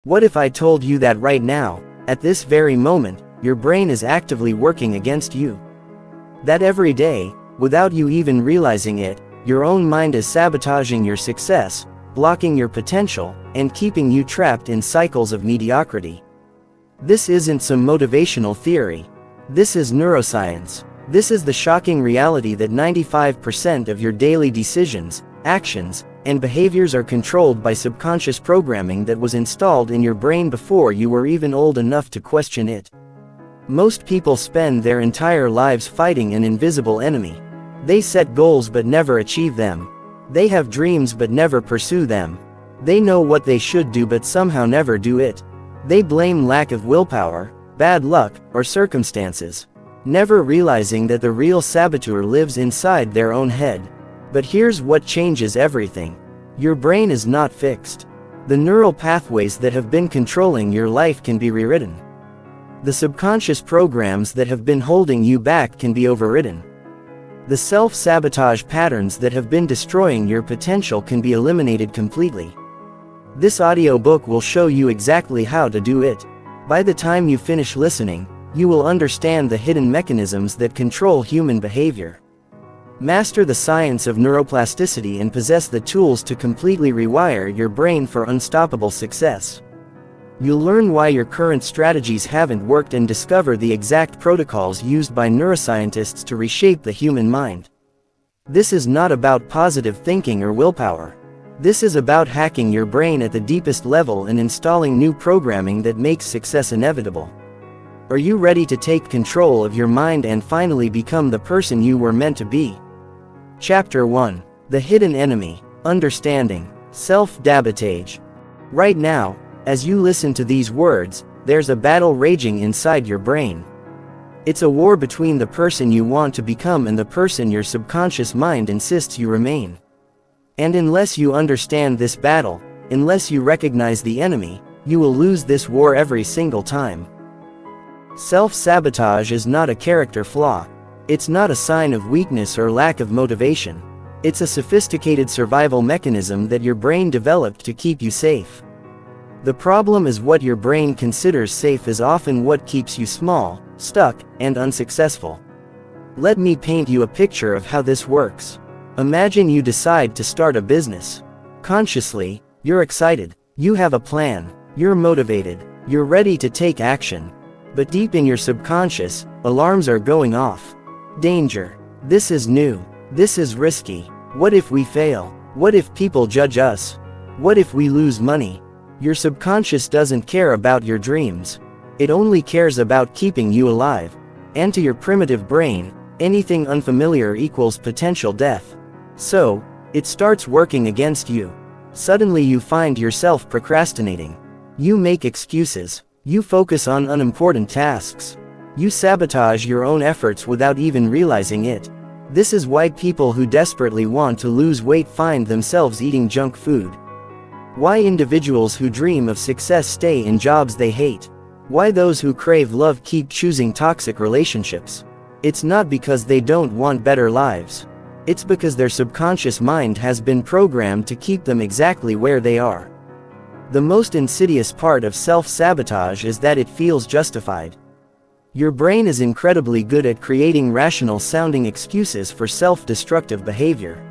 What if I told you that right now, at this very moment, your brain is actively working against you? That every day, without you even realizing it, your own mind is sabotaging your success, blocking your potential, and keeping you trapped in cycles of mediocrity. This isn't some motivational theory. This is neuroscience. This is the shocking reality that 95% of your daily decisions, actions, and behaviors are controlled by subconscious programming that was installed in your brain before you were even old enough to question it. Most people spend their entire lives fighting an invisible enemy. They set goals but never achieve them. They have dreams but never pursue them. They know what they should do but somehow never do it. They blame lack of willpower, bad luck, or circumstances, never realizing that the real saboteur lives inside their own head. But here's what changes everything. Your brain is not fixed. The neural pathways that have been controlling your life can be rewritten. The subconscious programs that have been holding you back can be overridden. The self-sabotage patterns that have been destroying your potential can be eliminated completely. This audiobook will show you exactly how to do it. By the time you finish listening, you will understand the hidden mechanisms that control human behavior. Master the science of neuroplasticity and possess the tools to completely rewire your brain for unstoppable success. You'll learn why your current strategies haven't worked and discover the exact protocols used by neuroscientists to reshape the human mind. This is not about positive thinking or willpower. This is about hacking your brain at the deepest level and installing new programming that makes success inevitable. Are you ready to take control of your mind and finally become the person you were meant to be? Chapter 1. The Hidden Enemy. Understanding Self-Sabotage. Right now, as you listen to these words, there's a battle raging inside your brain. It's a war between the person you want to become and the person your subconscious mind insists you remain. And unless you understand this battle, unless you recognize the enemy, you will lose this war every single time. Self-sabotage is not a character flaw. It's not a sign of weakness or lack of motivation. It's a sophisticated survival mechanism that your brain developed to keep you safe. The problem is what your brain considers safe is often what keeps you small, stuck, and unsuccessful. Let me paint you a picture of how this works. Imagine you decide to start a business. Consciously, you're excited, you have a plan, you're motivated, you're ready to take action. But deep in your subconscious, alarms are going off. Danger. This is new. This is risky. What if we fail? What if people judge us? What if we lose money? Your subconscious doesn't care about your dreams. It only cares about keeping you alive. And to your primitive brain, anything unfamiliar equals potential death. So, it starts working against you. Suddenly you find yourself procrastinating. You make excuses. You focus on unimportant tasks. You sabotage your own efforts without even realizing it. This is why people who desperately want to lose weight find themselves eating junk food. Why individuals who dream of success stay in jobs they hate. Why those who crave love keep choosing toxic relationships. It's not because they don't want better lives. It's because their subconscious mind has been programmed to keep them exactly where they are. The most insidious part of self-sabotage is that it feels justified. Your brain is incredibly good at creating rational-sounding excuses for self-destructive behavior.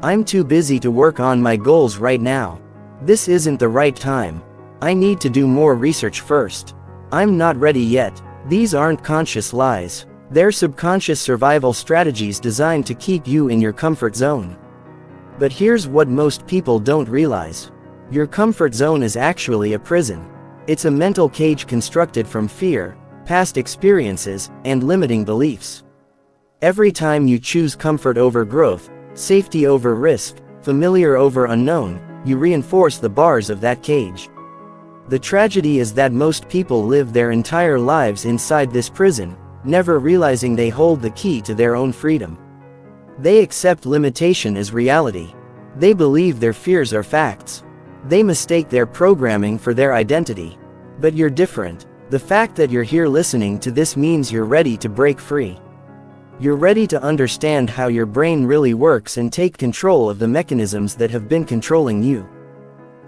I'm too busy to work on my goals right now. This isn't the right time. I need to do more research first. I'm not ready yet. These aren't conscious lies. They're subconscious survival strategies designed to keep you in your comfort zone. But here's what most people don't realize. Your comfort zone is actually a prison. It's a mental cage constructed from fear, past experiences, and limiting beliefs. Every time you choose comfort over growth, safety over risk, familiar over unknown, you reinforce the bars of that cage. The tragedy is that most people live their entire lives inside this prison, never realizing they hold the key to their own freedom. They accept limitation as reality. They believe their fears are facts. They mistake their programming for their identity. But you're different. The fact that you're here listening to this means you're ready to break free. You're ready to understand how your brain really works and take control of the mechanisms that have been controlling you.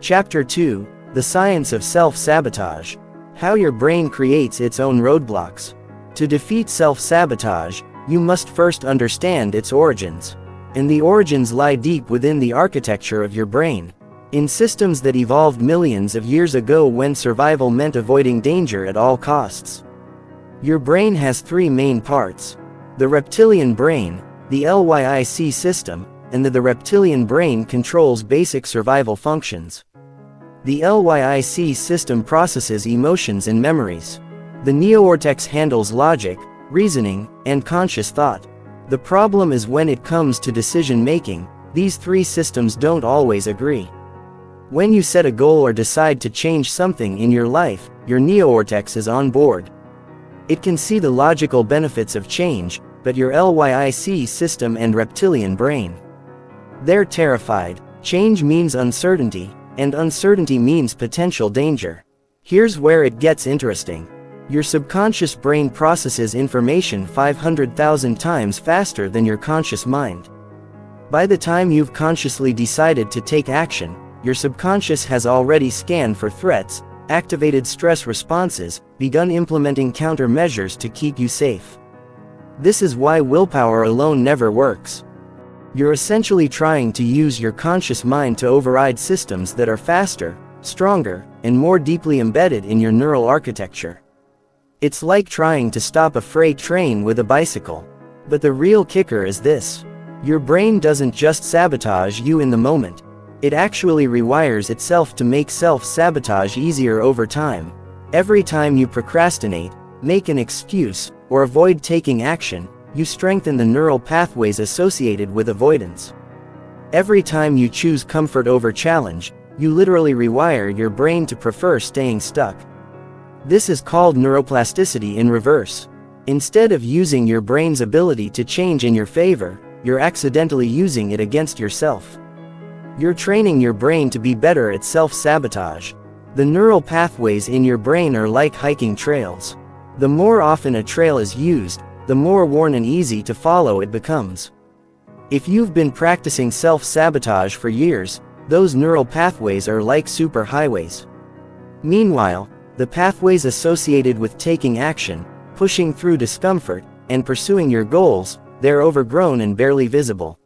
Chapter 2. The Science of Self-Sabotage. How your brain creates its own roadblocks. To defeat self-sabotage, you must first understand its origins. And the origins lie deep within the architecture of your brain. In systems that evolved millions of years ago when survival meant avoiding danger at all costs. Your brain has three main parts. The reptilian brain, the LYIC system, and the reptilian brain controls basic survival functions. The LYIC system processes emotions and memories. The neocortex handles logic, reasoning, and conscious thought. The problem is when it comes to decision-making, these three systems don't always agree. When you set a goal or decide to change something in your life, your neocortex is on board. It can see the logical benefits of change, but your LYIC system and reptilian brain, they're terrified. Change means uncertainty, and uncertainty means potential danger. Here's where it gets interesting. Your subconscious brain processes information 500,000 times faster than your conscious mind. By the time you've consciously decided to take action, your subconscious has already scanned for threats, activated stress responses, begun implementing countermeasures to keep you safe. This is why willpower alone never works. You're essentially trying to use your conscious mind to override systems that are faster, stronger, and more deeply embedded in your neural architecture. It's like trying to stop a freight train with a bicycle. But the real kicker is this. Your brain doesn't just sabotage you in the moment. It actually rewires itself to make self-sabotage easier over time. Every time you procrastinate, make an excuse, or avoid taking action, you strengthen the neural pathways associated with avoidance. Every time you choose comfort over challenge, you literally rewire your brain to prefer staying stuck. This is called neuroplasticity in reverse. Instead of using your brain's ability to change in your favor, you're accidentally using it against yourself. You're training your brain to be better at self-sabotage. The neural pathways in your brain are like hiking trails. The more often a trail is used, the more worn and easy to follow it becomes. If you've been practicing self-sabotage for years, those neural pathways are like superhighways. Meanwhile, the pathways associated with taking action, pushing through discomfort, and pursuing your goals, they're overgrown and barely visible.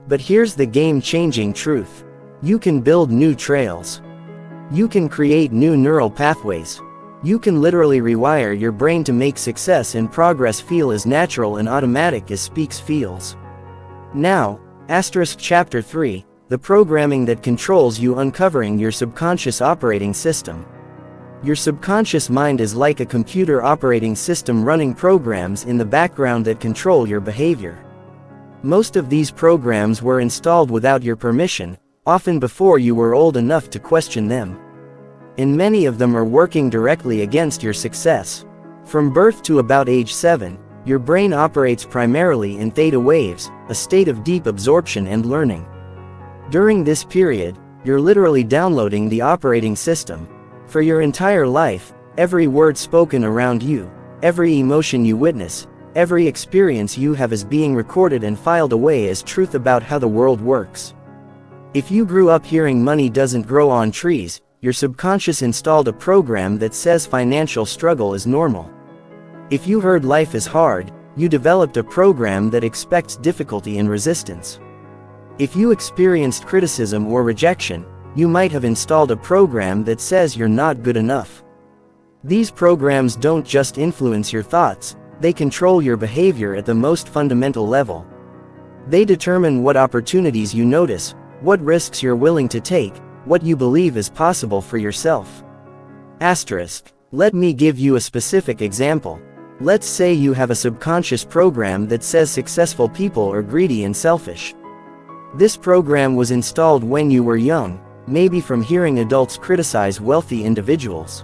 But here's the game-changing truth. You can build new trails. You can create new neural pathways. You can literally rewire your brain to make success and progress feel as natural and automatic as speaks feels. Now, Chapter 3, the programming that controls you, uncovering your subconscious operating system. Your subconscious mind is like a computer operating system running programs in the background that control your behavior. Most of these programs were installed without your permission, often before you were old enough to question them. And many of them are working directly against your success. From birth to about age 7, your brain operates primarily in theta waves, a state of deep absorption and learning. During this period, you're literally downloading the operating system. For your entire life, every word spoken around you, every emotion you witness, every experience you have is being recorded and filed away as truth about how the world works. If you grew up hearing money doesn't grow on trees, your subconscious installed a program that says financial struggle is normal. If you heard life is hard, you developed a program that expects difficulty and resistance. If you experienced criticism or rejection, you might have installed a program that says you're not good enough. These programs don't just influence your thoughts, they control your behavior at the most fundamental level. They determine what opportunities you notice, what risks you're willing to take, what you believe is possible for yourself. Let me give you a specific example. Let's say you have a subconscious program that says successful people are greedy and selfish. This program was installed when you were young, maybe from hearing adults criticize wealthy individuals.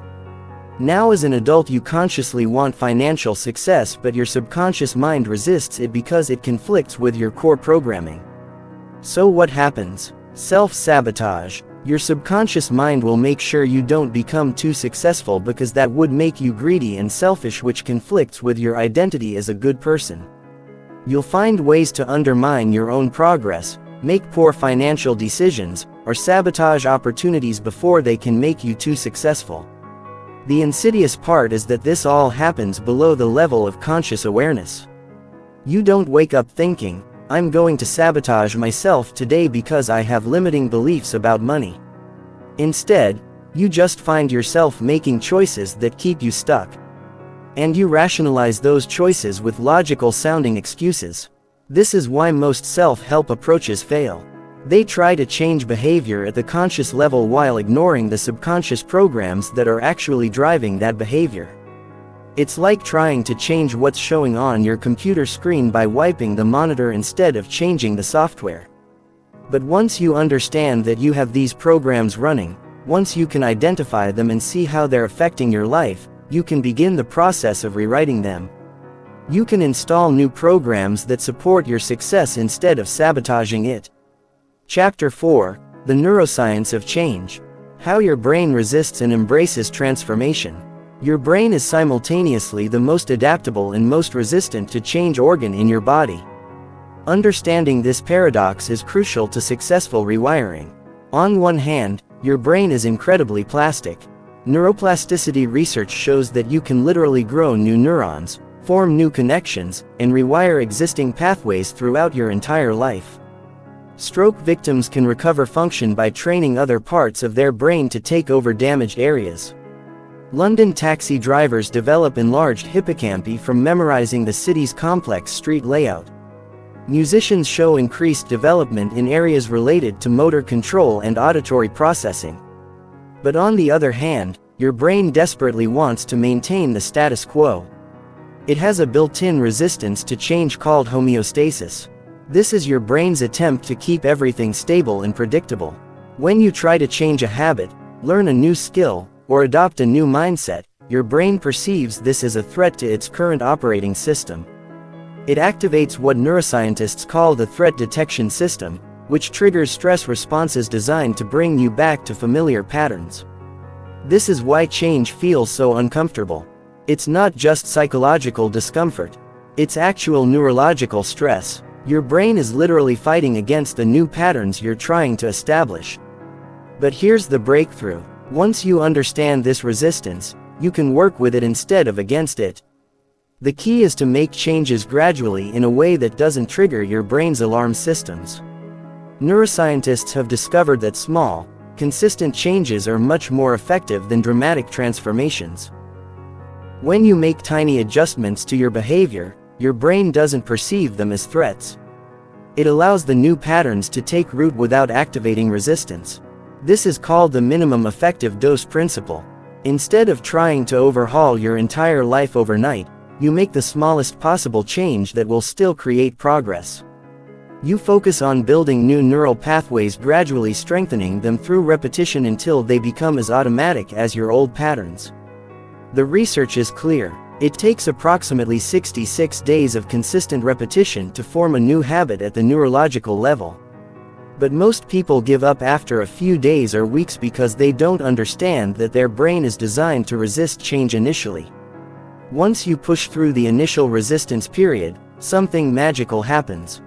Now as an adult you consciously want financial success, but your subconscious mind resists it because it conflicts with your core programming. So what happens? Self-sabotage. Your subconscious mind will make sure you don't become too successful because that would make you greedy and selfish, which conflicts with your identity as a good person. You'll find ways to undermine your own progress, make poor financial decisions, or sabotage opportunities before they can make you too successful. The insidious part is that this all happens below the level of conscious awareness. You don't wake up thinking, "I'm going to sabotage myself today because I have limiting beliefs about money." Instead, you just find yourself making choices that keep you stuck. And you rationalize those choices with logical-sounding excuses. This is why most self-help approaches fail. They try to change behavior at the conscious level while ignoring the subconscious programs that are actually driving that behavior. It's like trying to change what's showing on your computer screen by wiping the monitor instead of changing the software. But once you understand that you have these programs running, once you can identify them and see how they're affecting your life, you can begin the process of rewriting them. You can install new programs that support your success instead of sabotaging it. Chapter 4: The Neuroscience of Change. How your brain resists and embraces transformation. Your brain is simultaneously the most adaptable and most resistant to change organ in your body. Understanding this paradox is crucial to successful rewiring. On one hand, your brain is incredibly plastic. Neuroplasticity research shows that you can literally grow new neurons, form new connections, and rewire existing pathways throughout your entire life. Stroke victims can recover function by training other parts of their brain to take over damaged areas. London taxi drivers develop enlarged hippocampi from memorizing the city's complex street layout. Musicians show increased development in areas related to motor control and auditory processing. But on the other hand, your brain desperately wants to maintain the status quo. It has a built-in resistance to change called homeostasis. This is your brain's attempt to keep everything stable and predictable. When you try to change a habit, learn a new skill, or adopt a new mindset, your brain perceives this as a threat to its current operating system. It activates what neuroscientists call the threat detection system, which triggers stress responses designed to bring you back to familiar patterns. This is why change feels so uncomfortable. It's not just psychological discomfort. It's actual neurological stress. Your brain is literally fighting against the new patterns you're trying to establish. But here's the breakthrough. Once you understand this resistance, you can work with it instead of against it. The key is to make changes gradually in a way that doesn't trigger your brain's alarm systems. Neuroscientists have discovered that small, consistent changes are much more effective than dramatic transformations. When you make tiny adjustments to your behavior, your brain doesn't perceive them as threats. It allows the new patterns to take root without activating resistance. This is called the minimum effective dose principle. Instead of trying to overhaul your entire life overnight, you make the smallest possible change that will still create progress. You focus on building new neural pathways, gradually strengthening them through repetition until they become as automatic as your old patterns. The research is clear. It takes approximately 66 days of consistent repetition to form a new habit at the neurological level. But most people give up after a few days or weeks because they don't understand that their brain is designed to resist change initially. Once you push through the initial resistance period, something magical happens.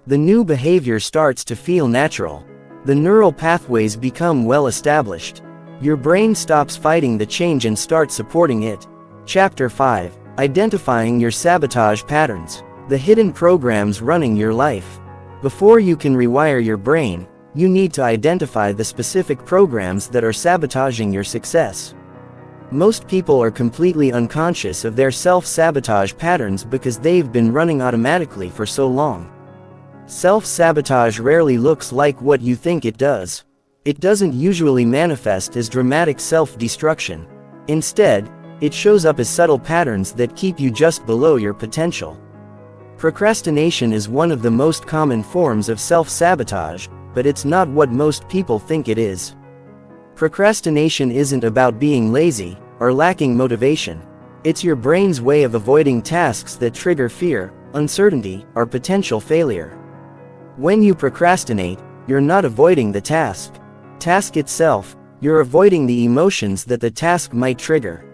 The new behavior starts to feel natural. The neural pathways become well established. Your brain stops fighting the change and starts supporting it. Chapter 5: Identifying Your Sabotage Patterns. The hidden programs running your life. Before you can rewire your brain, you need to identify the specific programs that are sabotaging your success. Most people are completely unconscious of their self-sabotage patterns because they've been running automatically for so long. Self-sabotage rarely looks like what you think it does. It doesn't usually manifest as dramatic self-destruction. Instead, it shows up as subtle patterns that keep you just below your potential. Procrastination is one of the most common forms of self-sabotage, but it's not what most people think it is. Procrastination isn't about being lazy or lacking motivation. It's your brain's way of avoiding tasks that trigger fear, uncertainty, or potential failure. When you procrastinate, you're not avoiding the task itself, you're avoiding the emotions that the task might trigger.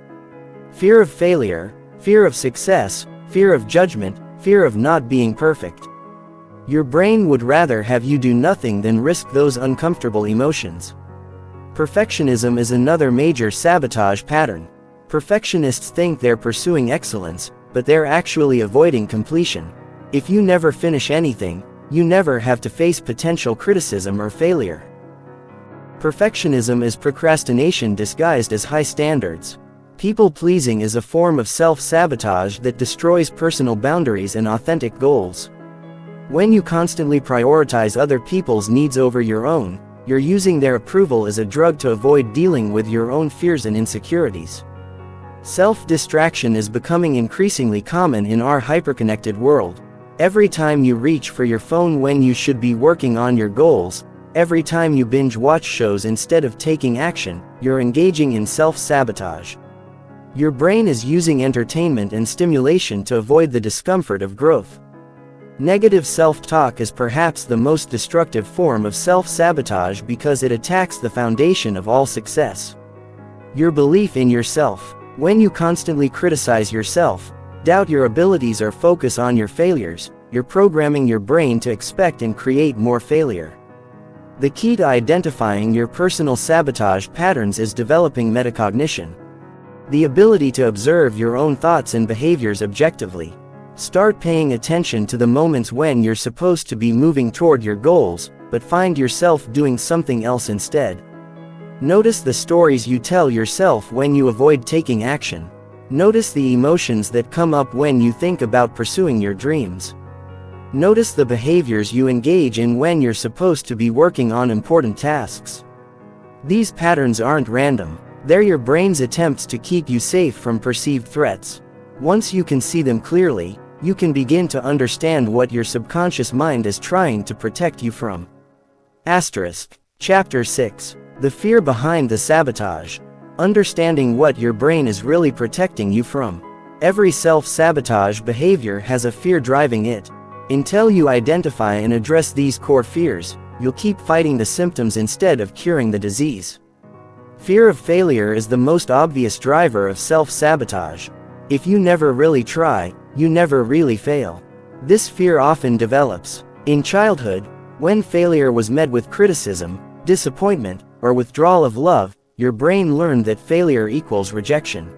Fear of failure, fear of success, fear of judgment, fear of not being perfect. Your brain would rather have you do nothing than risk those uncomfortable emotions. Perfectionism is another major sabotage pattern. Perfectionists think they're pursuing excellence, but they're actually avoiding completion. If you never finish anything, you never have to face potential criticism or failure. Perfectionism is procrastination disguised as high standards. People-pleasing is a form of self-sabotage that destroys personal boundaries and authentic goals. When you constantly prioritize other people's needs over your own, you're using their approval as a drug to avoid dealing with your own fears and insecurities. Self-distraction is becoming increasingly common in our hyperconnected world. Every time you reach for your phone when you should be working on your goals, every time you binge-watch shows instead of taking action, you're engaging in self-sabotage. Your brain is using entertainment and stimulation to avoid the discomfort of growth. Negative self-talk is perhaps the most destructive form of self-sabotage because it attacks the foundation of all success. Your belief in yourself. When you constantly criticize yourself, doubt your abilities or focus on your failures, you're programming your brain to expect and create more failure. The key to identifying your personal sabotage patterns is developing metacognition. The ability to observe your own thoughts and behaviors objectively. Start paying attention to the moments when you're supposed to be moving toward your goals, but find yourself doing something else instead. Notice the stories you tell yourself when you avoid taking action. Notice the emotions that come up when you think about pursuing your dreams. Notice the behaviors you engage in when you're supposed to be working on important tasks. These patterns aren't random. They're your brain's attempts to keep you safe from perceived threats. Once you can see them clearly, you can begin to understand what your subconscious mind is trying to protect you from. Chapter 6. The fear behind the sabotage. Understanding what your brain is really protecting you from. Every self-sabotage behavior has a fear driving it. Until you identify and address these core fears, you'll keep fighting the symptoms instead of curing the disease. Fear of failure is the most obvious driver of self-sabotage. If you never really try, you never really fail. This fear often develops in childhood, when failure was met with criticism, disappointment, or withdrawal of love. Your brain learned that failure equals rejection.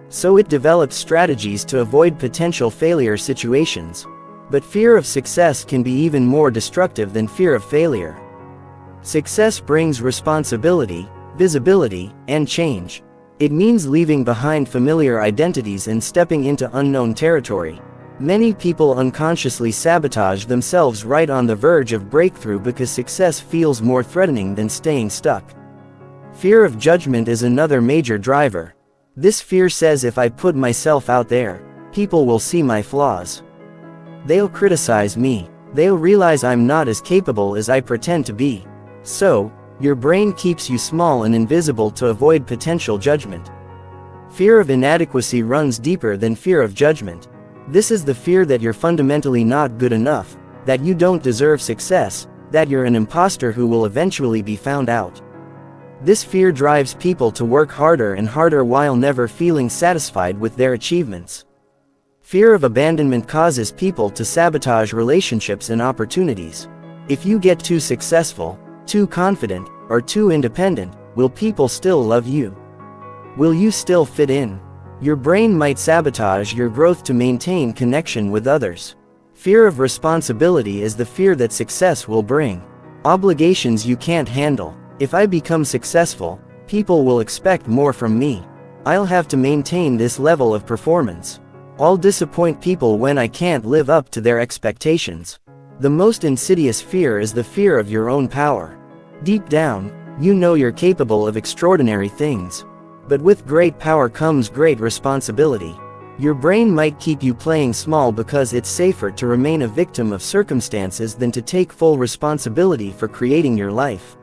So it develops strategies to avoid potential failure situations. But fear of success can be even more destructive than fear of failure. Success brings responsibility, visibility, and change. It means leaving behind familiar identities and stepping into unknown territory. Many people unconsciously sabotage themselves right on the verge of breakthrough because success feels more threatening than staying stuck. Fear of judgment is another major driver. This fear says if I put myself out there, people will see my flaws. They'll criticize me. They'll realize I'm not as capable as I pretend to be. So, your brain keeps you small and invisible to avoid potential judgment. Fear of inadequacy runs deeper than fear of judgment. This is the fear that you're fundamentally not good enough, that you don't deserve success, that you're an imposter who will eventually be found out. This fear drives people to work harder and harder while never feeling satisfied with their achievements. Fear of abandonment causes people to sabotage relationships and opportunities. If you get too successful, too confident, or too independent, will people still love you? Will you still fit in? Your brain might sabotage your growth to maintain connection with others. Fear of responsibility is the fear that success will bring obligations you can't handle. If I become successful, people will expect more from me. I'll have to maintain this level of performance. I'll disappoint people when I can't live up to their expectations. The most insidious fear is the fear of your own power. Deep down, you know you're capable of extraordinary things. But with great power comes great responsibility. Your brain might keep you playing small because it's safer to remain a victim of circumstances than to take full responsibility for creating your life.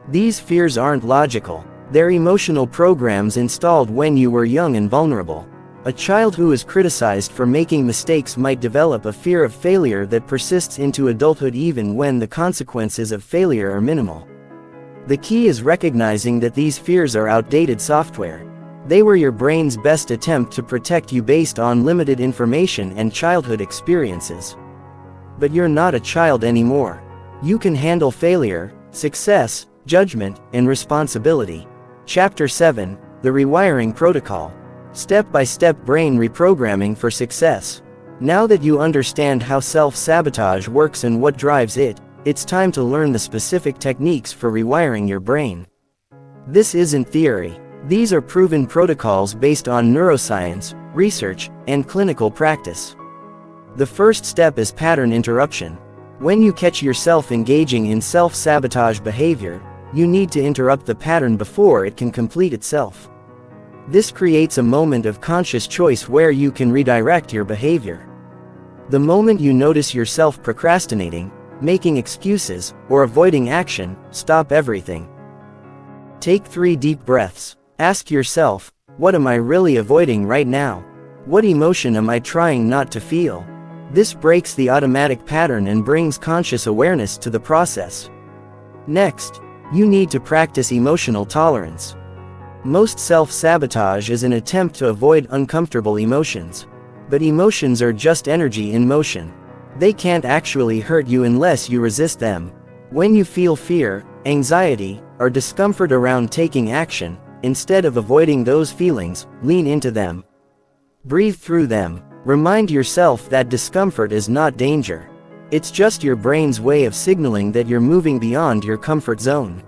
These fears aren't logical. They're emotional programs installed when you were young and vulnerable. A child who is criticized for making mistakes might develop a fear of failure that persists into adulthood even when the consequences of failure are minimal. The key is recognizing that these fears are outdated software. They were your brain's best attempt to protect you based on limited information and childhood experiences. But you're not a child anymore. You can handle failure, success, judgment, and responsibility. Chapter 7, The Rewiring Protocol. Step-by-step brain reprogramming for success. Now that you understand how self-sabotage works and what drives it, it's time to learn the specific techniques for rewiring your brain. This isn't theory. These are proven protocols based on neuroscience, research, and clinical practice. The first step is pattern interruption. When you catch yourself engaging in self-sabotage behavior, you need to interrupt the pattern before it can complete itself. This creates a moment of conscious choice where you can redirect your behavior. The moment you notice yourself procrastinating, making excuses, or avoiding action, stop everything. Take 3 deep breaths. Ask yourself, what am I really avoiding right now? What emotion am I trying not to feel? This breaks the automatic pattern and brings conscious awareness to the process. Next, you need to practice emotional tolerance. Most self-sabotage is an attempt to avoid uncomfortable emotions. But emotions are just energy in motion. They can't actually hurt you unless you resist them. When you feel fear, anxiety, or discomfort around taking action, instead of avoiding those feelings, lean into them. Breathe through them. Remind yourself that discomfort is not danger. It's just your brain's way of signaling that you're moving beyond your comfort zone.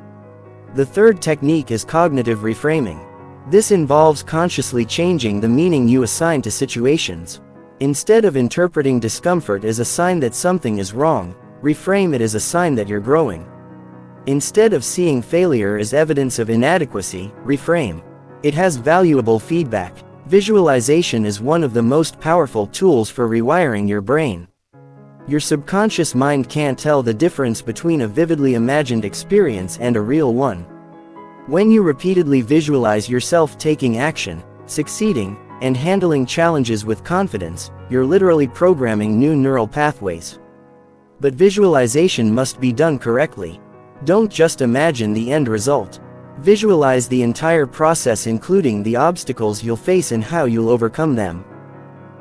The third technique is cognitive reframing. This involves consciously changing the meaning you assign to situations. Instead of interpreting discomfort as a sign that something is wrong, reframe it as a sign that you're growing. Instead of seeing failure as evidence of inadequacy, reframe it as valuable feedback. Visualization is one of the most powerful tools for rewiring your brain. Your subconscious mind can't tell the difference between a vividly imagined experience and a real one. When you repeatedly visualize yourself taking action, succeeding, and handling challenges with confidence, you're literally programming new neural pathways. But visualization must be done correctly. Don't just imagine the end result. Visualize the entire process, including the obstacles you'll face and how you'll overcome them.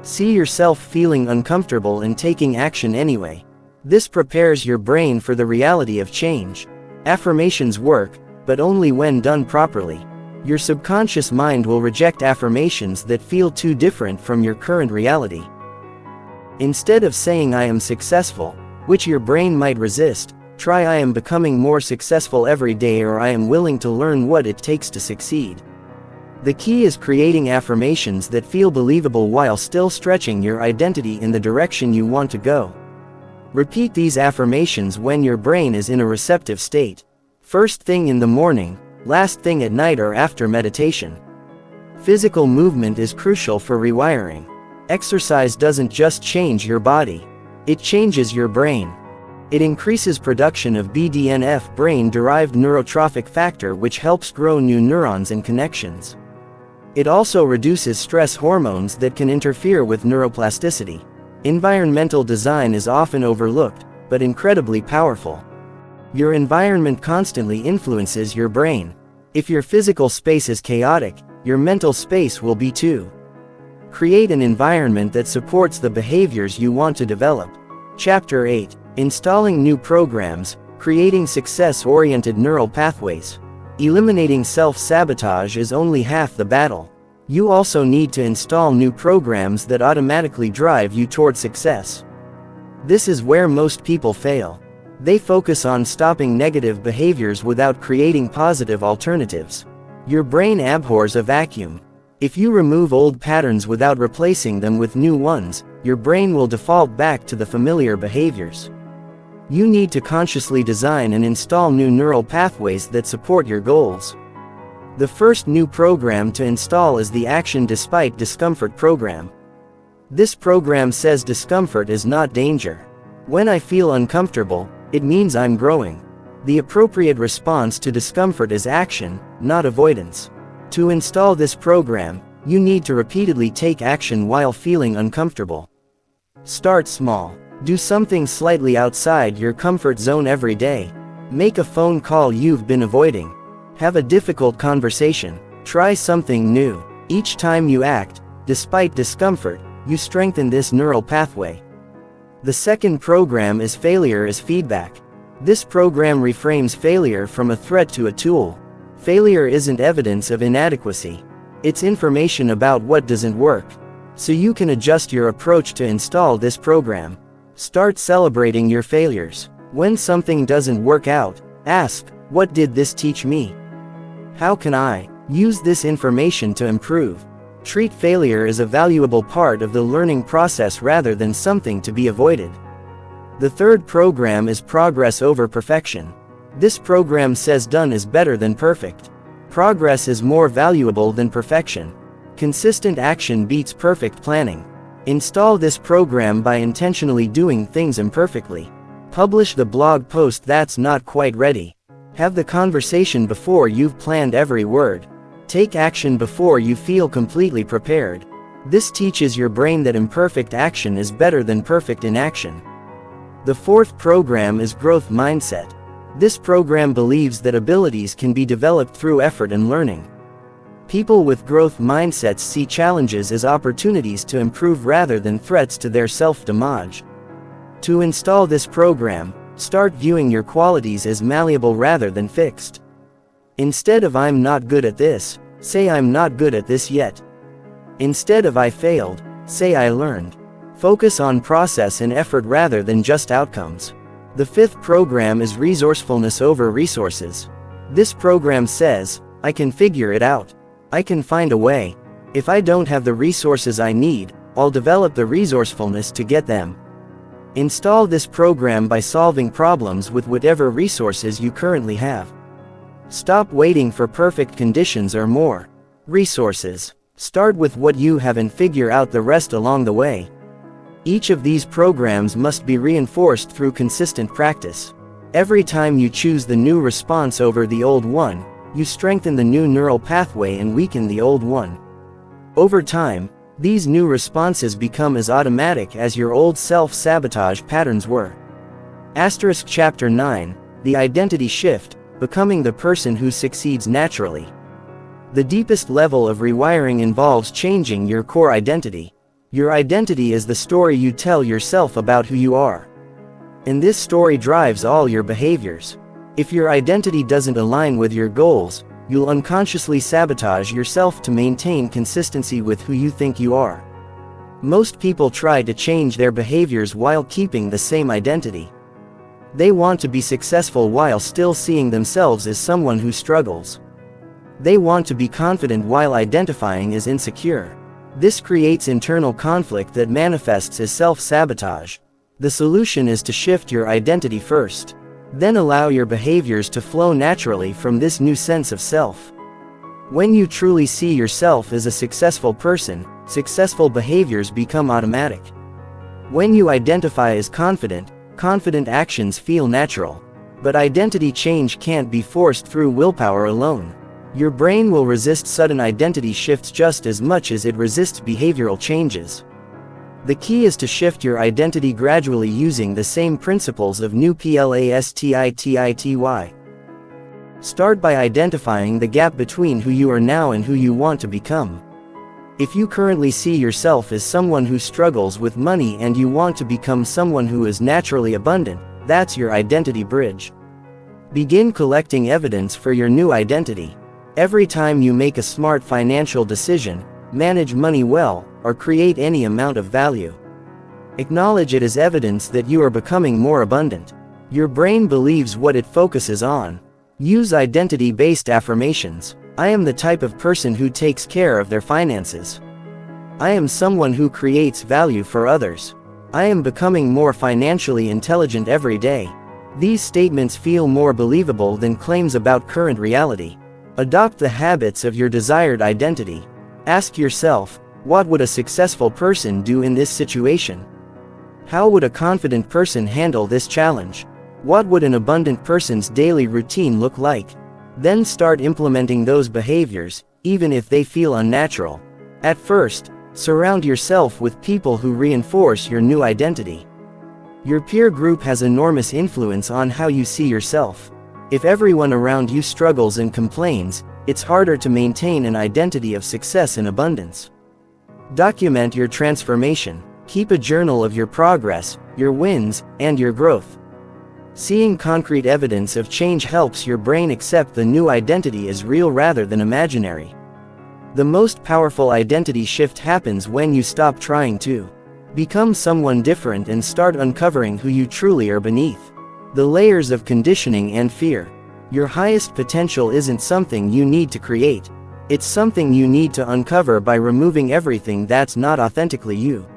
See yourself feeling uncomfortable and taking action anyway. This prepares your brain for the reality of change. Affirmations work, but only when done properly. Your subconscious mind will reject affirmations that feel too different from your current reality. Instead of saying "I am successful," which your brain might resist, try "I am becoming more successful every day," or "I am willing to learn what it takes to succeed." The key is creating affirmations that feel believable while still stretching your identity in the direction you want to go. Repeat these affirmations when your brain is in a receptive state. First thing in the morning, last thing at night, or after meditation. Physical movement is crucial for rewiring. Exercise doesn't just change your body. It changes your brain. It increases production of BDNF, brain-derived neurotrophic factor, which helps grow new neurons and connections. It also reduces stress hormones that can interfere with neuroplasticity. Environmental design is often overlooked, but incredibly powerful. Your environment constantly influences your brain. If your physical space is chaotic, your mental space will be too. Create an environment that supports the behaviors you want to develop. Chapter 8. Installing new programs, creating success-oriented neural pathways. Eliminating self-sabotage is only half the battle. You also need to install new programs that automatically drive you toward success. This is where most people fail. They focus on stopping negative behaviors without creating positive alternatives. Your brain abhors a vacuum. If you remove old patterns without replacing them with new ones, your brain will default back to the familiar behaviors. You need to consciously design and install new neural pathways that support your goals. The first new program to install is the Action Despite Discomfort program. This program says discomfort is not danger. When I feel uncomfortable, it means I'm growing. The appropriate response to discomfort is action, not avoidance. To install this program, you need to repeatedly take action while feeling uncomfortable. Start small. Do something slightly outside your comfort zone every day. Make a phone call you've been avoiding. Have a difficult conversation. Try something new. Each time you act, despite discomfort, you strengthen this neural pathway. The second program is failure as feedback. This program reframes failure from a threat to a tool. Failure isn't evidence of inadequacy. It's information about what doesn't work. So you can adjust your approach to install this program. Start celebrating your failures. When something doesn't work out, ask, what did this teach me? How can I use this information to improve? Treat failure as a valuable part of the learning process rather than something to be avoided. The third program is progress over perfection. This program says done is better than perfect. Progress is more valuable than perfection. Consistent action beats perfect planning. Install this program by intentionally doing things imperfectly. Publish the blog post that's not quite ready. Have the conversation before you've planned every word. Take action before you feel completely prepared. This teaches your brain that imperfect action is better than perfect inaction. The fourth program is growth mindset. This program believes that abilities can be developed through effort and learning. People with growth mindsets see challenges as opportunities to improve rather than threats to their self-sabotage. To install this program, start viewing your qualities as malleable rather than fixed. Instead of "I'm not good at this," say "I'm not good at this yet." Instead of "I failed," say "I learned." Focus on process and effort rather than just outcomes. The fifth program is resourcefulness over resources. This program says, I can figure it out. I can find a way. If I don't have the resources I need, I'll develop the resourcefulness to get them. Install this program by solving problems with whatever resources you currently have. Stop waiting for perfect conditions or more resources. Start with what you have and figure out the rest along the way. Each of these programs must be reinforced through consistent practice. Every time you choose the new response over the old one, you strengthen the new neural pathway and weaken the old one. Over time, these new responses become as automatic as your old self-sabotage patterns were. Chapter 9, The Identity Shift, Becoming the Person Who Succeeds Naturally. The deepest level of rewiring involves changing your core identity. Your identity is the story you tell yourself about who you are. And this story drives all your behaviors. If your identity doesn't align with your goals, you'll unconsciously sabotage yourself to maintain consistency with who you think you are. Most people try to change their behaviors while keeping the same identity. They want to be successful while still seeing themselves as someone who struggles. They want to be confident while identifying as insecure. This creates internal conflict that manifests as self-sabotage. The solution is to shift your identity first. Then allow your behaviors to flow naturally from this new sense of self. When you truly see yourself as a successful person, successful behaviors become automatic. When you identify as confident, confident actions feel natural. But identity change can't be forced through willpower alone. Your brain will resist sudden identity shifts just as much as it resists behavioral changes. The key is to shift your identity gradually using the same principles of new PLASTITITY. Start by identifying the gap between who you are now and who you want to become. If you currently see yourself as someone who struggles with money and you want to become someone who is naturally abundant, that's your identity bridge. Begin collecting evidence for your new identity. Every time you make a smart financial decision, manage money well, or create any amount of value, acknowledge it as evidence that you are becoming more abundant. Your brain believes what it focuses on. Use identity-based affirmations. I am the type of person who takes care of their finances. I am someone who creates value for others. I am becoming more financially intelligent every day. These statements feel more believable than claims about current reality. Adopt the habits of your desired identity. Ask yourself, what would a successful person do in this situation? How would a confident person handle this challenge? What would an abundant person's daily routine look like? Then start implementing those behaviors, even if they feel unnatural. At first, surround yourself with people who reinforce your new identity. Your peer group has enormous influence on how you see yourself. If everyone around you struggles and complains, it's harder to maintain an identity of success and abundance. Document your transformation. Keep a journal of your progress, your wins, and your growth. Seeing concrete evidence of change helps your brain accept the new identity as real rather than imaginary. The most powerful identity shift happens when you stop trying to become someone different and start uncovering who you truly are beneath the layers of conditioning and fear. Your highest potential isn't something you need to create. It's something you need to uncover by removing everything that's not authentically you.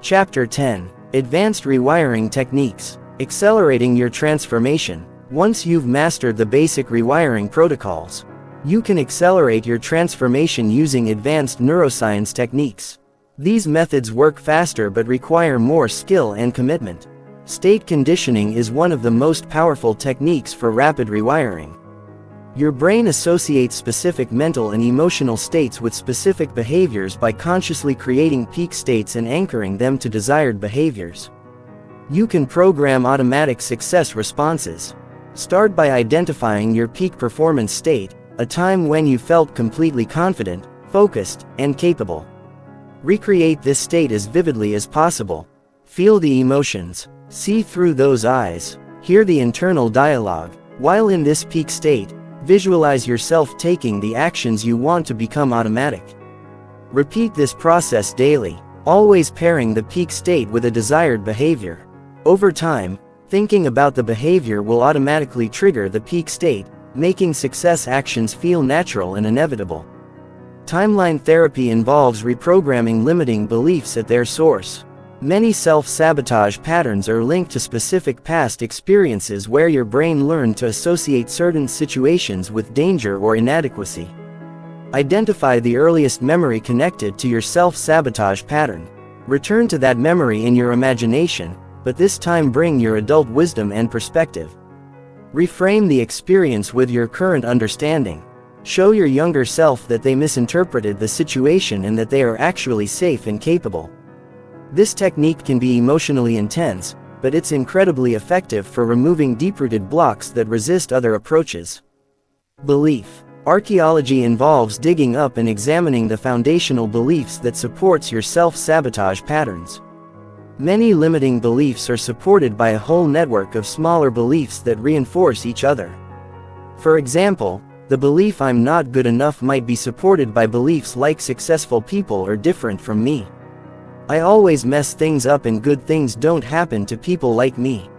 Chapter 10. Advanced Rewiring Techniques. Accelerating your transformation. Once you've mastered the basic rewiring protocols, you can accelerate your transformation using advanced neuroscience techniques. These methods work faster but require more skill and commitment. State conditioning is one of the most powerful techniques for rapid rewiring. Your brain associates specific mental and emotional states with specific behaviors by consciously creating peak states and anchoring them to desired behaviors. You can program automatic success responses. Start by identifying your peak performance state, a time when you felt completely confident, focused, and capable. Recreate this state as vividly as possible. Feel the emotions. See through those eyes. Hear the internal dialogue. While in this peak state, visualize yourself taking the actions you want to become automatic. Repeat this process daily, always pairing the peak state with a desired behavior. Over time, thinking about the behavior will automatically trigger the peak state, making success actions feel natural and inevitable. Timeline therapy involves reprogramming limiting beliefs at their source. Many self-sabotage patterns are linked to specific past experiences where your brain learned to associate certain situations with danger or inadequacy. Identify the earliest memory connected to your self-sabotage pattern. Return to that memory in your imagination, but this time bring your adult wisdom and perspective. Reframe the experience with your current understanding. Show your younger self that they misinterpreted the situation and that they are actually safe and capable. This technique can be emotionally intense, but it's incredibly effective for removing deep-rooted blocks that resist other approaches. Belief. Archaeology involves digging up and examining the foundational beliefs that supports your self-sabotage patterns. Many limiting beliefs are supported by a whole network of smaller beliefs that reinforce each other. For example, the belief I'm not good enough might be supported by beliefs like successful people are different from me. I always mess things up and good things don't happen to people like me.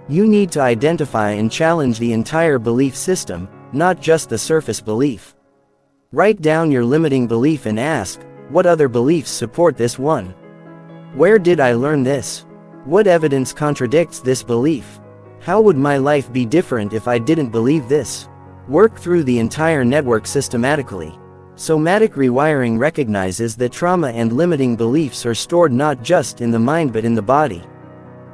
You need to identify and challenge the entire belief system, not just the surface belief. Write down your limiting belief and ask, what other beliefs support this one? Where did I learn this? What evidence contradicts this belief? How would my life be different if I didn't believe this? Work through the entire network systematically. Somatic rewiring recognizes that trauma and limiting beliefs are stored not just in the mind but in the body.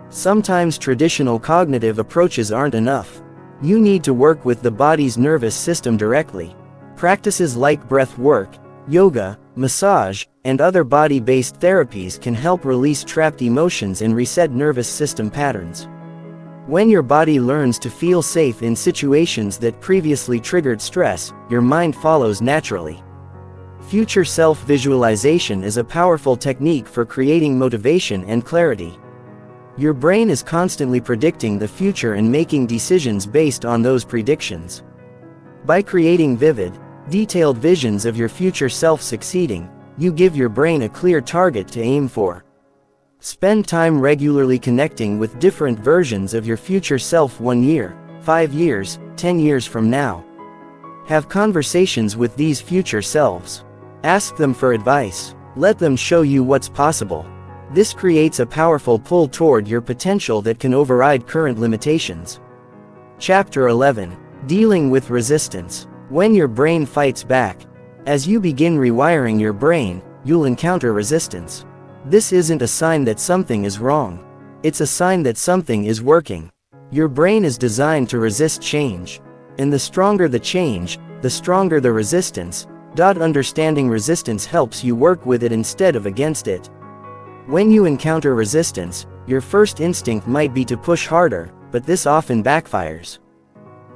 Sometimes traditional cognitive approaches aren't enough. You need to work with the body's nervous system directly. Practices like breath work, yoga, massage, and other body-based therapies can help release trapped emotions and reset nervous system patterns. When your body learns to feel safe in situations that previously triggered stress, your mind follows naturally. Future self-visualization is a powerful technique for creating motivation and clarity. Your brain is constantly predicting the future and making decisions based on those predictions. By creating vivid, detailed visions of your future self succeeding, you give your brain a clear target to aim for. Spend time regularly connecting with different versions of your future self 1 year, 5 years, 10 years from now. Have conversations with these future selves. Ask them for advice. Let them show you what's possible. This creates a powerful pull toward your potential that can override current limitations. Chapter 11. Dealing with resistance. When your brain fights back. As you begin rewiring your brain, you'll encounter resistance. This isn't a sign that something is wrong. It's a sign that something is working. Your brain is designed to resist change. And the stronger the change, the stronger the resistance. Understanding resistance helps you work with it instead of against it. When you encounter resistance, your first instinct might be to push harder, but this often backfires.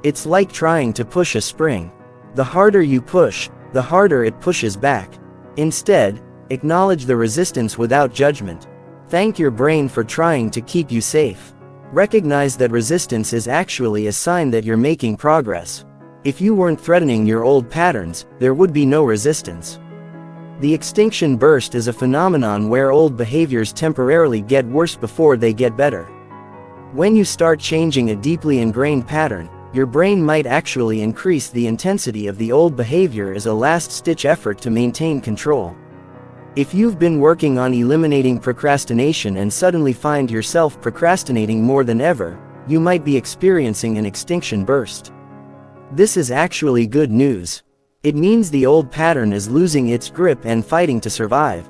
It's like trying to push a spring. The harder you push, the harder it pushes back. Instead, Acknowledge the resistance without judgment. Thank your brain for trying to keep you safe. Recognize that resistance is actually a sign that you're making progress. If you weren't threatening your old patterns, there would be no resistance. The extinction burst is a phenomenon where old behaviors temporarily get worse before they get better. When you start changing a deeply ingrained pattern, your brain might actually increase the intensity of the old behavior as a last-ditch effort to maintain control. If you've been working on eliminating procrastination and suddenly find yourself procrastinating more than ever, you might be experiencing an extinction burst. This is actually good news. It means the old pattern is losing its grip and fighting to survive.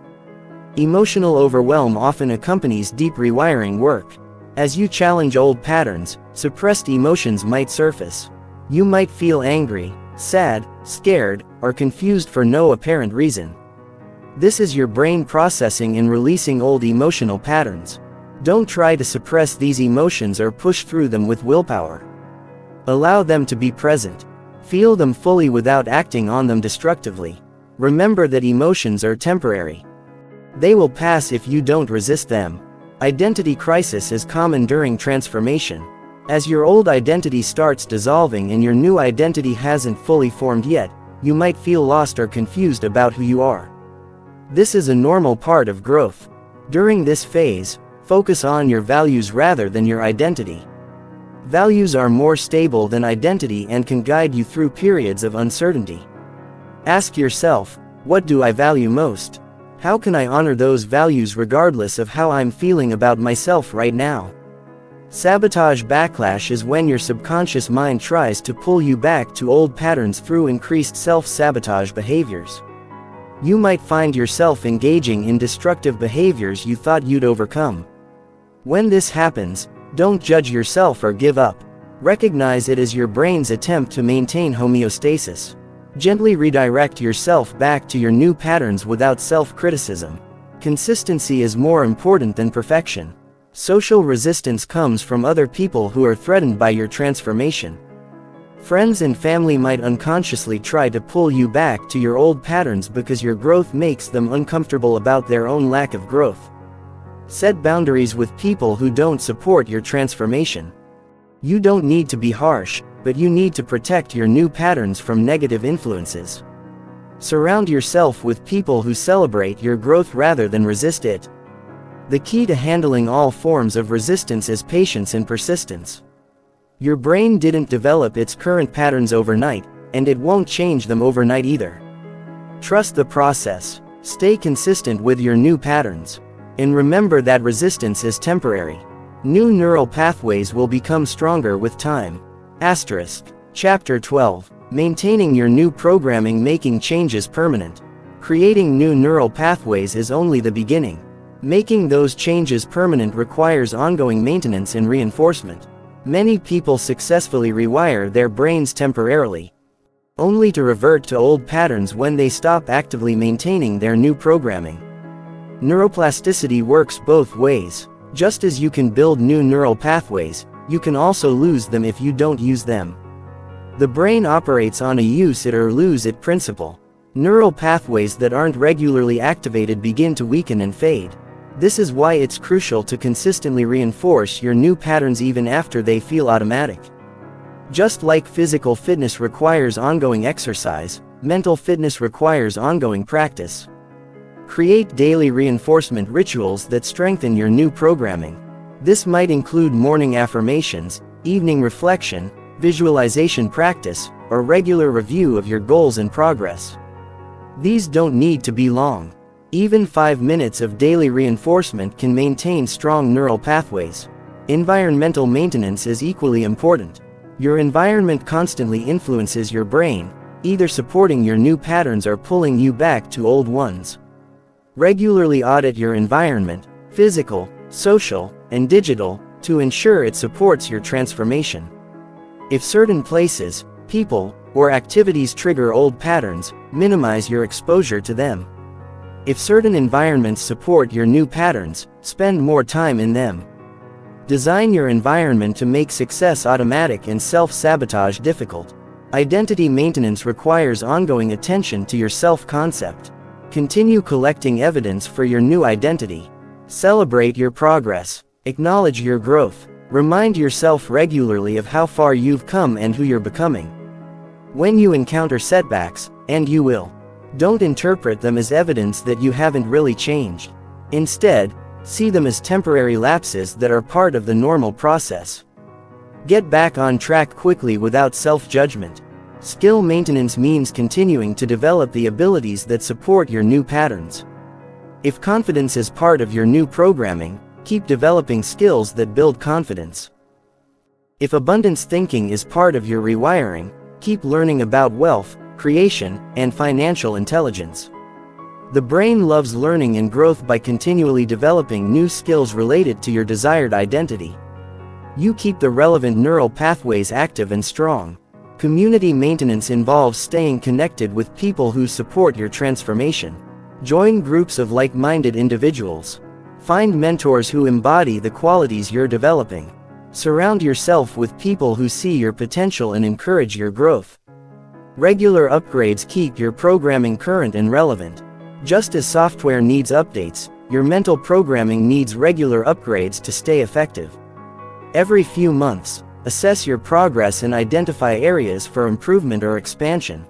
Emotional overwhelm often accompanies deep rewiring work. As you challenge old patterns, suppressed emotions might surface. You might feel angry, sad, scared, or confused for no apparent reason. This is your brain processing and releasing old emotional patterns. Don't try to suppress these emotions or push through them with willpower. Allow them to be present. Feel them fully without acting on them destructively. Remember that emotions are temporary. They will pass if you don't resist them. Identity crisis is common during transformation. As your old identity starts dissolving and your new identity hasn't fully formed yet, you might feel lost or confused about who you are. This is a normal part of growth. During this phase, focus on your values rather than your identity. Values are more stable than identity and can guide you through periods of uncertainty. Ask yourself, what do I value most? How can I honor those values regardless of how I'm feeling about myself right now? Sabotage backlash is when your subconscious mind tries to pull you back to old patterns through increased self-sabotage behaviors. You might find yourself engaging in destructive behaviors you thought you'd overcome. When this happens, don't judge yourself or give up. Recognize it as your brain's attempt to maintain homeostasis. Gently redirect yourself back to your new patterns without self-criticism. Consistency is more important than perfection. Social resistance comes from other people who are threatened by your transformation. Friends and family might unconsciously try to pull you back to your old patterns because your growth makes them uncomfortable about their own lack of growth. Set boundaries with people who don't support your transformation. You don't need to be harsh, but you need to protect your new patterns from negative influences. Surround yourself with people who celebrate your growth rather than resist it. The key to handling all forms of resistance is patience and persistence. Your brain didn't develop its current patterns overnight, and it won't change them overnight either. Trust the process. Stay consistent with your new patterns. And remember that resistance is temporary. New neural pathways will become stronger with time. Chapter 12. Maintaining your new programming, making changes permanent. Creating new neural pathways is only the beginning. Making those changes permanent requires ongoing maintenance and reinforcement. Many people successfully rewire their brains temporarily, only to revert to old patterns when they stop actively maintaining their new programming. Neuroplasticity works both ways. Just as you can build new neural pathways, you can also lose them if you don't use them. The brain operates on a use it or lose it principle. Neural pathways that aren't regularly activated begin to weaken and fade. This is why it's crucial to consistently reinforce your new patterns even after they feel automatic. Just like physical fitness requires ongoing exercise, mental fitness requires ongoing practice. Create daily reinforcement rituals that strengthen your new programming. This might include morning affirmations, evening reflection, visualization practice, or regular review of your goals and progress. These don't need to be long. Even 5 minutes of daily reinforcement can maintain strong neural pathways. Environmental maintenance is equally important. Your environment constantly influences your brain, either supporting your new patterns or pulling you back to old ones. Regularly audit your environment, physical, social, and digital, to ensure it supports your transformation. If certain places, people, or activities trigger old patterns, minimize your exposure to them. If certain environments support your new patterns, spend more time in them. Design your environment to make success automatic and self-sabotage difficult. Identity maintenance requires ongoing attention to your self-concept. Continue collecting evidence for your new identity. Celebrate your progress. Acknowledge your growth. Remind yourself regularly of how far you've come and who you're becoming. When you encounter setbacks, and you will, don't interpret them as evidence that you haven't really changed. Instead, see them as temporary lapses that are part of the normal process. Get back on track quickly without self-judgment. Skill maintenance means continuing to develop the abilities that support your new patterns. If confidence is part of your new programming, keep developing skills that build confidence. If abundance thinking is part of your rewiring, keep learning about wealth, creation, and financial intelligence. The brain loves learning and growth by continually developing new skills related to your desired identity. You keep the relevant neural pathways active and strong. Community maintenance involves staying connected with people who support your transformation. Join groups of like-minded individuals. Find mentors who embody the qualities you're developing. Surround yourself with people who see your potential and encourage your growth. Regular upgrades keep your programming current and relevant. Just as software needs updates, your mental programming needs regular upgrades to stay effective. Every few months, assess your progress and identify areas for improvement or expansion.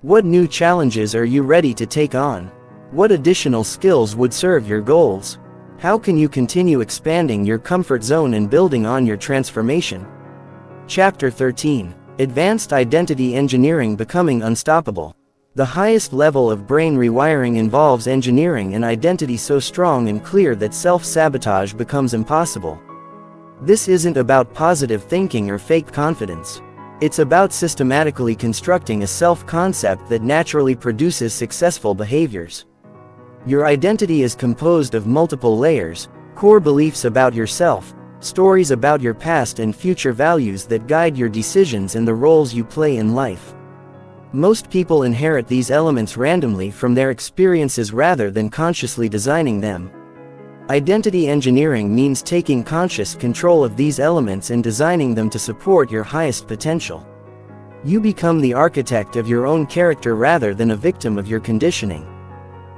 What new challenges are you ready to take on? What additional skills would serve your goals? How can you continue expanding your comfort zone and building on your transformation? Chapter 13. Advanced Identity Engineering Becoming Unstoppable. The highest level of brain rewiring involves engineering an identity so strong and clear that self-sabotage becomes impossible. This isn't about positive thinking or fake confidence. It's about systematically constructing a self-concept that naturally produces successful behaviors. Your identity is composed of multiple layers: core beliefs about yourself, stories about your past, and future values that guide your decisions and the roles you play in life. Most people inherit these elements randomly from their experiences rather than consciously designing them. Identity engineering means taking conscious control of these elements and designing them to support your highest potential. You become the architect of your own character rather than a victim of your conditioning.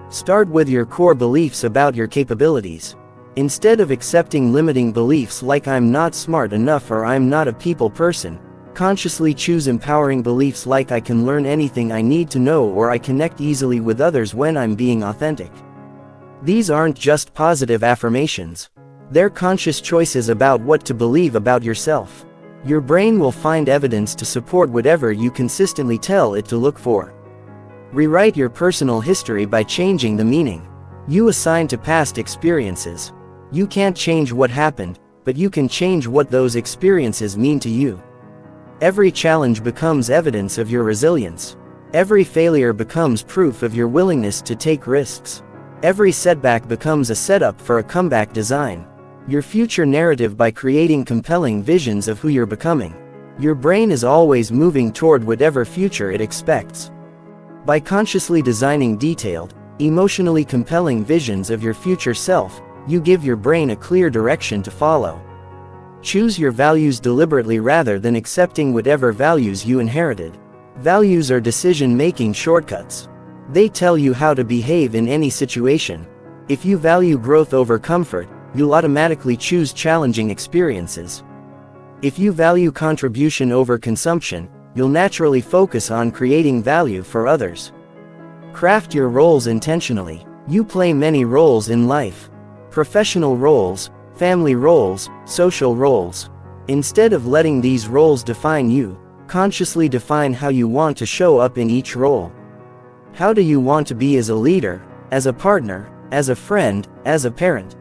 Start with your core beliefs about your capabilities. Instead of accepting limiting beliefs like "I'm not smart enough" or "I'm not a people person," consciously choose empowering beliefs like "I can learn anything I need to know" or "I connect easily with others when I'm being authentic." These aren't just positive affirmations. They're conscious choices about what to believe about yourself. Your brain will find evidence to support whatever you consistently tell it to look for. Rewrite your personal history by changing the meaning you assign to past experiences. You can't change what happened, but you can change what those experiences mean to you. Every challenge becomes evidence of your resilience. Every failure becomes proof of your willingness to take risks. Every setback becomes a setup for a comeback. Design your future narrative by creating compelling visions of who you're becoming. Your brain is always moving toward whatever future it expects. By consciously designing detailed, emotionally compelling visions of your future self, you give your brain a clear direction to follow. Choose your values deliberately rather than accepting whatever values you inherited. Values are decision-making shortcuts. They tell you how to behave in any situation. If you value growth over comfort, you'll automatically choose challenging experiences. If you value contribution over consumption, you'll naturally focus on creating value for others. Craft your roles intentionally. You play many roles in life: professional roles, family roles, social roles. Instead of letting these roles define you, consciously define how you want to show up in each role. How do you want to be as a leader, as a partner, as a friend, as a parent?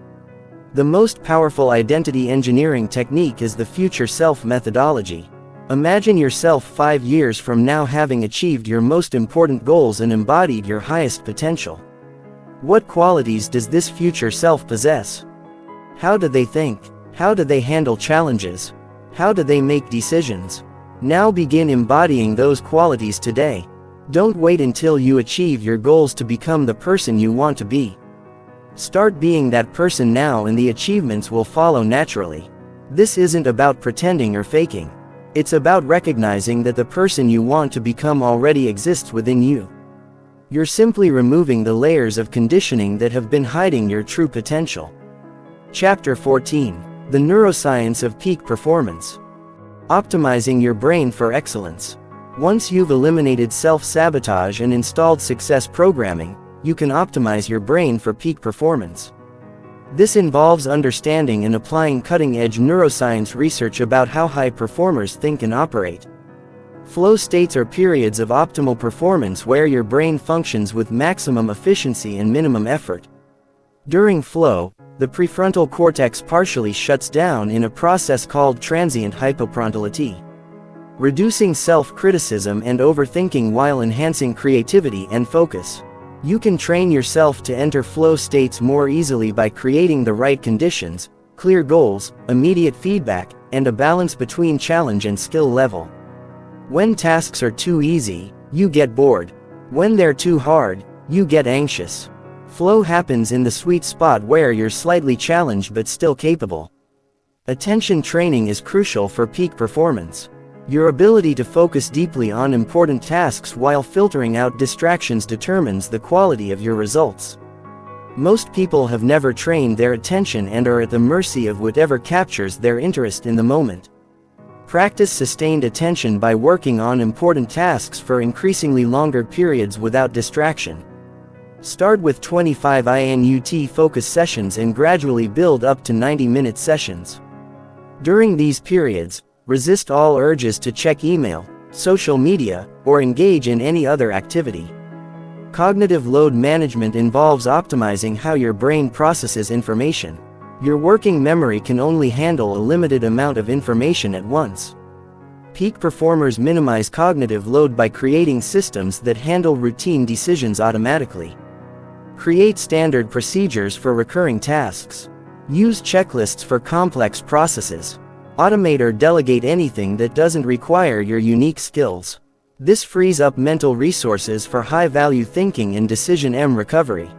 The most powerful identity engineering technique is the future self methodology. Imagine yourself 5 years from now having achieved your most important goals and embodied your highest potential. What qualities does this future self possess? How do they think? How do they handle challenges? How do they make decisions? Now begin embodying those qualities today. Don't wait until you achieve your goals to become the person you want to be. Start being that person now and the achievements will follow naturally. This isn't about pretending or faking. It's about recognizing that the person you want to become already exists within you. You're simply removing the layers of conditioning that have been hiding your true potential. Chapter 14. The Neuroscience of Peak Performance. Optimizing your brain for excellence. Once you've eliminated self-sabotage and installed success programming, you can optimize your brain for peak performance. This involves understanding and applying cutting-edge neuroscience research about how high performers think and operate. Flow states are periods of optimal performance where your brain functions with maximum efficiency and minimum effort. During flow, the prefrontal cortex partially shuts down in a process called transient hypofrontality, reducing self-criticism and overthinking while enhancing creativity and focus. You can train yourself to enter flow states more easily by creating the right conditions, clear goals, immediate feedback, and a balance between challenge and skill level. When tasks are too easy, you get bored. When they're too hard, you get anxious. Flow happens in the sweet spot where you're slightly challenged but still capable. Attention training is crucial for peak performance. Your ability to focus deeply on important tasks while filtering out distractions determines the quality of your results. Most people have never trained their attention and are at the mercy of whatever captures their interest in the moment. Practice sustained attention by working on important tasks for increasingly longer periods without distraction. Start with 25 minute focus sessions and gradually build up to 90-minute sessions. During these periods, resist all urges to check email, social media, or engage in any other activity. Cognitive load management involves optimizing how your brain processes information. Your working memory can only handle a limited amount of information at once. Peak performers minimize cognitive load by creating systems that handle routine decisions automatically. Create standard procedures for recurring tasks. Use checklists for complex processes. Automate or delegate anything that doesn't require your unique skills. This frees up mental resources for high-value thinking and decision recovery.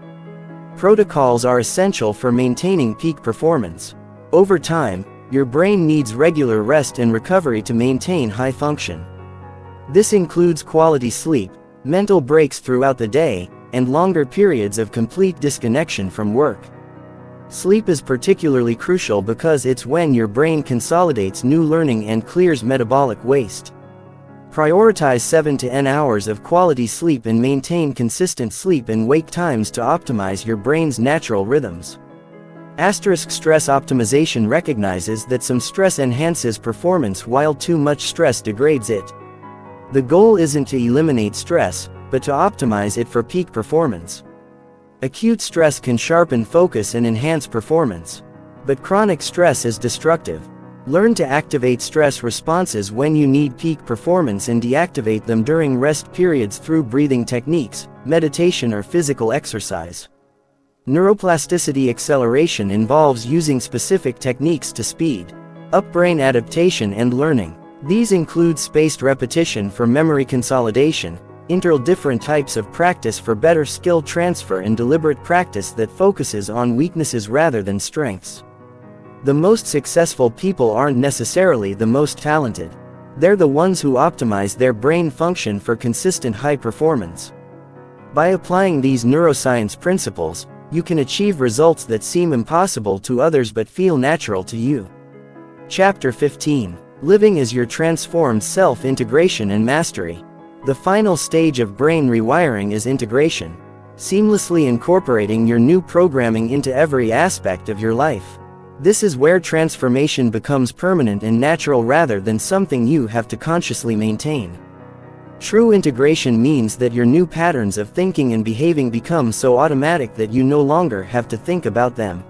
Protocols are essential for maintaining peak performance. Over time, your brain needs regular rest and recovery to maintain high function. This includes quality sleep, mental breaks throughout the day, and longer periods of complete disconnection from work. Sleep is particularly crucial because it's when your brain consolidates new learning and clears metabolic waste. Prioritize 7 to 10 hours of quality sleep and maintain consistent sleep and wake times to optimize your brain's natural rhythms. Stress optimization recognizes that some stress enhances performance while too much stress degrades it. The goal isn't to eliminate stress, but to optimize it for peak performance. Acute stress can sharpen focus and enhance performance. But chronic stress is destructive. Learn to activate stress responses when you need peak performance and deactivate them during rest periods through breathing techniques, meditation or physical exercise. Neuroplasticity acceleration involves using specific techniques to speed up brain adaptation and learning. These include spaced repetition for memory consolidation, different types of practice for better skill transfer, and deliberate practice that focuses on weaknesses rather than strengths. The most successful people aren't necessarily the most talented. They're the ones who optimize their brain function for consistent high performance. By applying these neuroscience principles, you can achieve results that seem impossible to others but feel natural to you. Chapter 15. Living as your transformed self: integration and mastery. The final stage of brain rewiring is integration, seamlessly incorporating your new programming into every aspect of your life. This is where transformation becomes permanent and natural rather than something you have to consciously maintain. True integration means that your new patterns of thinking and behaving become so automatic that you no longer have to think about them.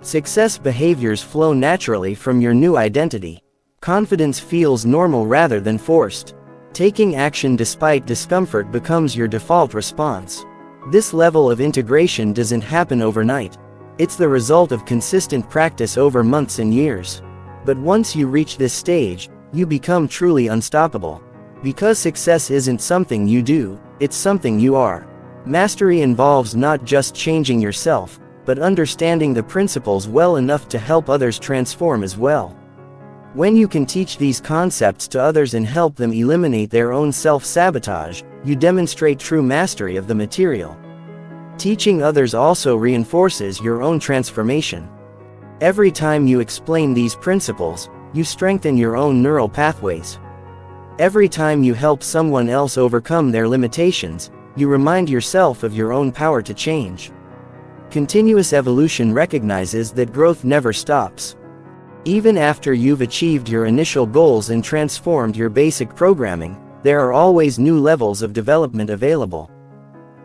Success behaviors flow naturally from your new identity. Confidence feels normal rather than forced. Taking action despite discomfort becomes your default response. This level of integration doesn't happen overnight. It's the result of consistent practice over months and years. But once you reach this stage, you become truly unstoppable. Because success isn't something you do, it's something you are. Mastery involves not just changing yourself, but understanding the principles well enough to help others transform as well. When you can teach these concepts to others and help them eliminate their own self-sabotage, you demonstrate true mastery of the material. Teaching others also reinforces your own transformation. Every time you explain these principles, you strengthen your own neural pathways. Every time you help someone else overcome their limitations, you remind yourself of your own power to change. Continuous evolution recognizes that growth never stops. Even after you've achieved your initial goals and transformed your basic programming, there are always new levels of development available.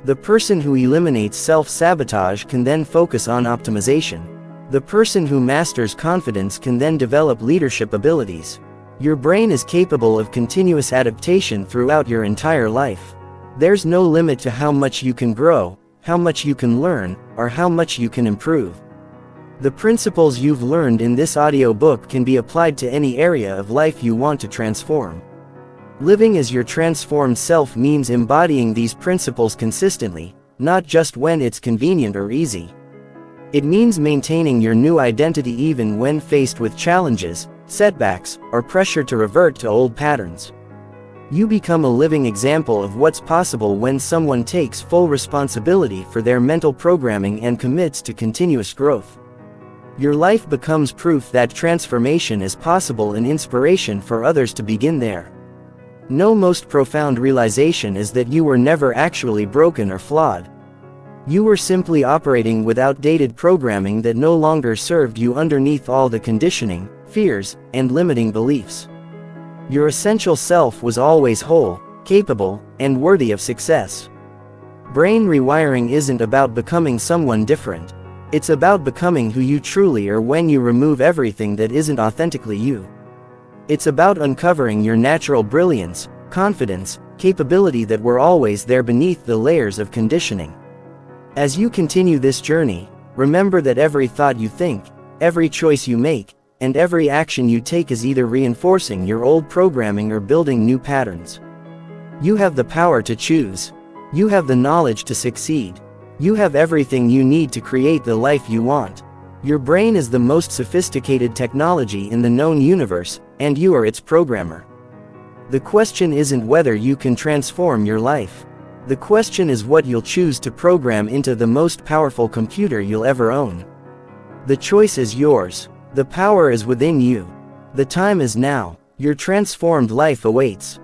The person who eliminates self-sabotage can then focus on optimization. The person who masters confidence can then develop leadership abilities. Your brain is capable of continuous adaptation throughout your entire life. There's no limit to how much you can grow, how much you can learn, or how much you can improve. The principles you've learned in this audiobook can be applied to any area of life you want to transform. Living as your transformed self means embodying these principles consistently, not just when it's convenient or easy. It means maintaining your new identity even when faced with challenges, setbacks, or pressure to revert to old patterns. You become a living example of what's possible when someone takes full responsibility for their mental programming and commits to continuous growth. Your life becomes proof that transformation is possible and inspiration for others to begin there. No most profound realization is that you were never actually broken or flawed. You were simply operating with outdated programming that no longer served you underneath all the conditioning, fears, and limiting beliefs. Your essential self was always whole, capable, and worthy of success. Brain rewiring isn't about becoming someone different. It's about becoming who you truly are when you remove everything that isn't authentically you. It's about uncovering your natural brilliance, confidence, capability that were always there beneath the layers of conditioning. As you continue this journey, remember that every thought you think, every choice you make, and every action you take is either reinforcing your old programming or building new patterns. You have the power to choose. You have the knowledge to succeed. You have everything you need to create the life you want. Your brain is the most sophisticated technology in the known universe, and you are its programmer. The question isn't whether you can transform your life. The question is what you'll choose to program into the most powerful computer you'll ever own. The choice is yours. The power is within you. The time is now. Your transformed life awaits.